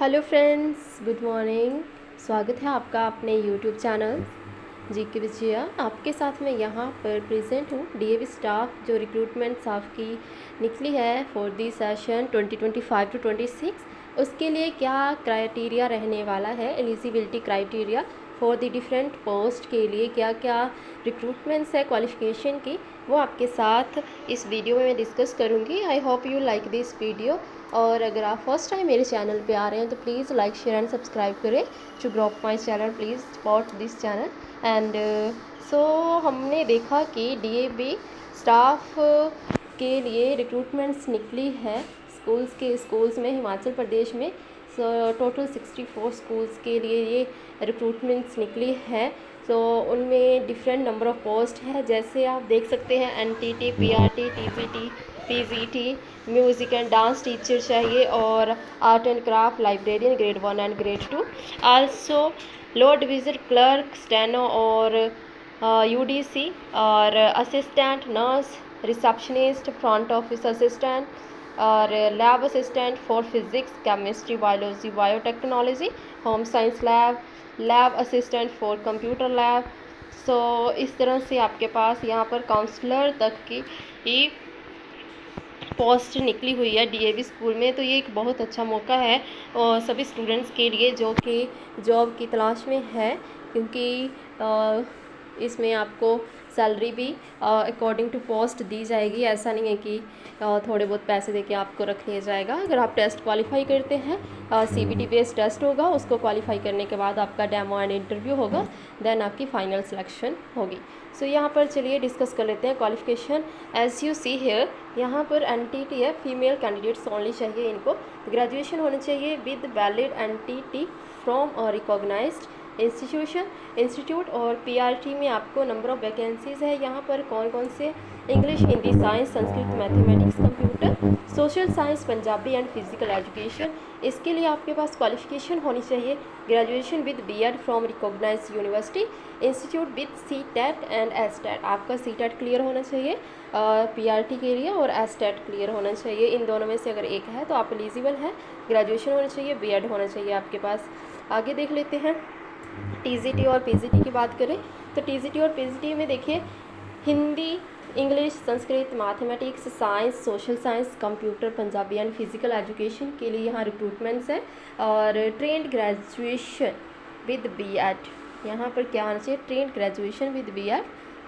Hello friends, good morning. स्वागत है आपका अपने यूट्यूब चैनल जी के विजया। आपके साथ में यहाँ पर प्रेजेंट हूँ। डीएवी स्टाफ जो रिक्रूटमेंट स्टाफ की निकली है फॉर दी सेशन 2025 टू 26, उसके लिए क्या क्राइटेरिया रहने वाला है, eligibility criteria for the different post के लिए क्या क्या रिक्रूटमेंट्स है क्वालिफ़िकेशन की, वो आपके साथ इस वीडियो में मैं डिस्कस करूँगी। I hope you like this video. और अगर आप फर्स्ट टाइम मेरे चैनल पे आ रहे हैं तो please like share and subscribe करें to grow up my channel. Please support this channel. And so हमने देखा कि डीएवी स्टाफ के लिए रिक्रूटमेंट्स निकली है स्कूल्स में हिमाचल प्रदेश में। टोटल 64 स्कूल्स के लिए ये रिक्रूटमेंट्स निकली है। सो उनमें डिफरेंट नंबर ऑफ़ पोस्ट है, जैसे आप देख सकते हैं NTT, PRT, TGT, PGT, music and dance teacher चाहिए, और art and craft librarian grade 1 and grade 2। Also lower division clerk, steno और यूडीसी, और assistant nurse, receptionist, front office assistant, और lab assistant for physics, chemistry, biology, biotechnology, home science lab, lab assistant for computer lab. सो इस तरह से आपके पास यहाँ पर काउंसलर तक की पोस्ट निकली हुई है डीएवी स्कूल में। तो ये एक बहुत अच्छा मौका है और सभी स्टूडेंट्स के लिए जो कि जॉब की तलाश में है, क्योंकि इसमें आपको सैलरी भी अकॉर्डिंग टू पोस्ट दी जाएगी। ऐसा नहीं है कि थोड़े बहुत पैसे देके आपको रख लिया जाएगा। अगर आप टेस्ट क्वालिफाई करते हैं, सीबीटी बेस्ड टेस्ट होगा, उसको क्वालिफाई करने के बाद आपका डेमो एंड इंटरव्यू होगा, देन आपकी फाइनल सिलेक्शन होगी। सो यहाँ पर चलिए डिस्कस कर लेते हैं qualification. As you see here, यहाँ पर एनटीटी है, फीमेल कैंडिडेट्स ओनली चाहिए इनको। ग्रेजुएशन होनी चाहिए with valid NTT from recognised institute. और पीआरटी में आपको नंबर ऑफ़ वैकेंसीज़ है यहाँ पर कौन कौन से: English, Hindi, science, Sanskrit, mathematics, computer, social science, Punjabi and physical education. इसके लिए आपके पास क्वालिफिकेशन होनी चाहिए graduation with BEd from recognised university institute with CTET and STET. आपका सीटेट क्लियर होना चाहिए पीआरटी के लिए, और एसटेट क्लियर होना चाहिए। इन दोनों में से अगर एक है तो आप एलिजिबल हैं। ग्रेजुएशन होना चाहिए, बीएड होना चाहिए आपके पास। आगे देख लेते हैं टीजीटी और पीजीटी की बात करें तो टीजीटी और पीजीटी में देखिए Hindi, English, Sanskrit, mathematics, science, social science, computer, Punjabi and physical education के लिए यहाँ रिक्रूटमेंट्स हैं। और ट्रेंड ग्रेजुएशन विद बीएड, यहाँ पर क्या आना चाहिए: trained graduation with BEd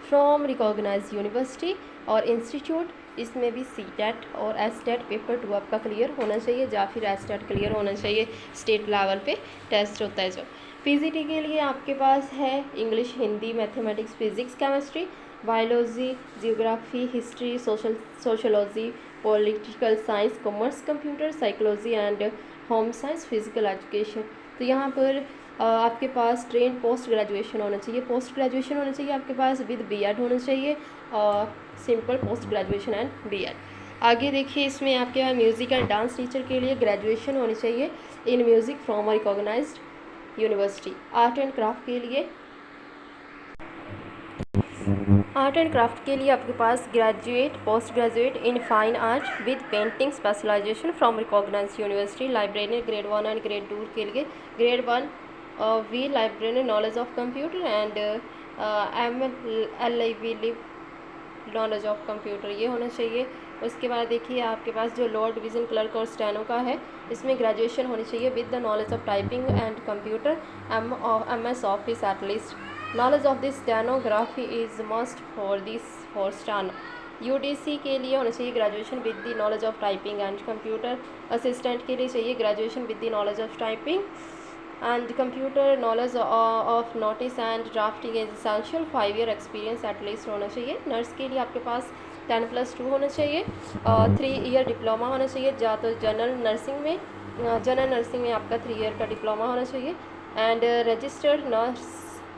from recognised university और इंस्टीट्यूट। इसमें भी सीटेट और एसटेट पेपर 2 आपका क्लियर होना चाहिए, या फिर एसटेट क्लियर होना चाहिए। स्टेट लेवल पे टेस्ट होता है जो। पीजीटी के लिए आपके पास है English, Hindi, mathematics, physics, chemistry, biology, geography, history, sociology, political science, commerce, computer, psychology and home science, physical education. तो यहाँ पर आपके पास ट्रेंड पोस्ट ग्रेजुएशन होना चाहिए, पोस्ट ग्रेजुएशन होना चाहिए आपके पास विद बीएड होना चाहिए, simple post graduation and BEd. आगे देखिए इसमें आपके पास म्यूज़िक एंड डांस टीचर के लिए ग्रेजुएशन होनी चाहिए in music from recognised university. Art and craft के लिए आपके पास graduate, post graduate in fine art with painting specialisation from recognised university. Librarian grade 1 and grade 2 के लिए grade 1 B librarian knowledge of computer and LIB knowledge of computer, ये होना चाहिए। उसके बाद देखिए आपके पास जो लोअर डिवीज़न क्लर्क और स्टेनो का है, इसमें ग्रेजुएशन होनी चाहिए with the knowledge of typing and computer, MS office at least. Knowledge of this stenography is must for steno. UDC के लिए होना चाहिए graduation with the knowledge of typing and computer. Assistant के लिए चाहिए graduation with the knowledge of typing and computer knowledge of notice and drafting is essential। 5 year experience at least होना चाहिए। Nurse के लिए आपके पास 10+2 होना चाहिए, 3 ईयर डिप्लोमा होना चाहिए, या तो जनरल नर्सिंग में आपका 3 ईयर का डिप्लोमा होना चाहिए। And registered nurse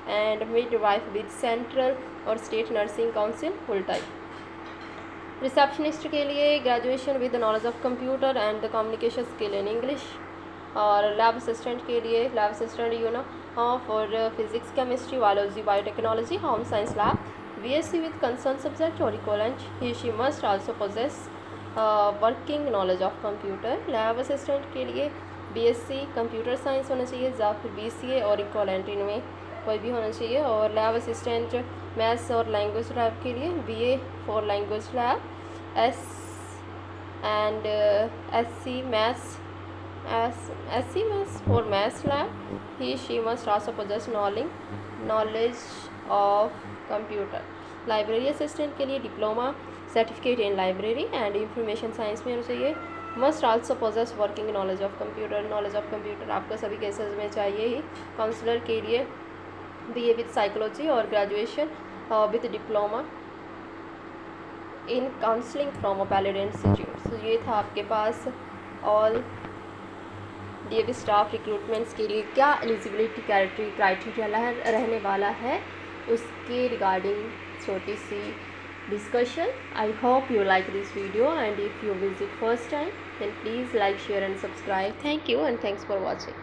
and midwife with central और state nursing council full time. Receptionist के लिए graduation with knowledge of computer and the communication skill in English. और लैब असिस्टेंट के लिए lab assistant for physics, chemistry, biology, biotechnology, home science lab, BSc with concerned subject or equivalent. She must also possess working knowledge of computer। Lab assistant के लिए BSc computer science होना चाहिए या फिर BCA और equivalent इनमें कोई भी होना चाहिए। और लैब असिस्टेंट मैथ्स और लैंग्वेज लैब के लिए BA for language lab, SC maths for maths lab. She must also possess knowledge of computer. Library assistant के लिए diploma certificate in library and information science में होना चाहिए। Must also possess working knowledge of computer. Knowledge of computer आपको सभी cases में चाहिए ही। काउंसलर के लिए बीए विद साइकोलॉजी और graduation with diploma in counselling from a valid institute. तो ये था आपके पास ऑल डीएवी स्टाफ रिक्रूटमेंट्स के लिए क्या एलिजिबिलिटी क्राइटेरिया रहने वाला है उसके रिगार्डिंग छोटी सी discussion. I hope you like this video, and if you visit first time then please like, share and subscribe. Thank you and thanks for watching.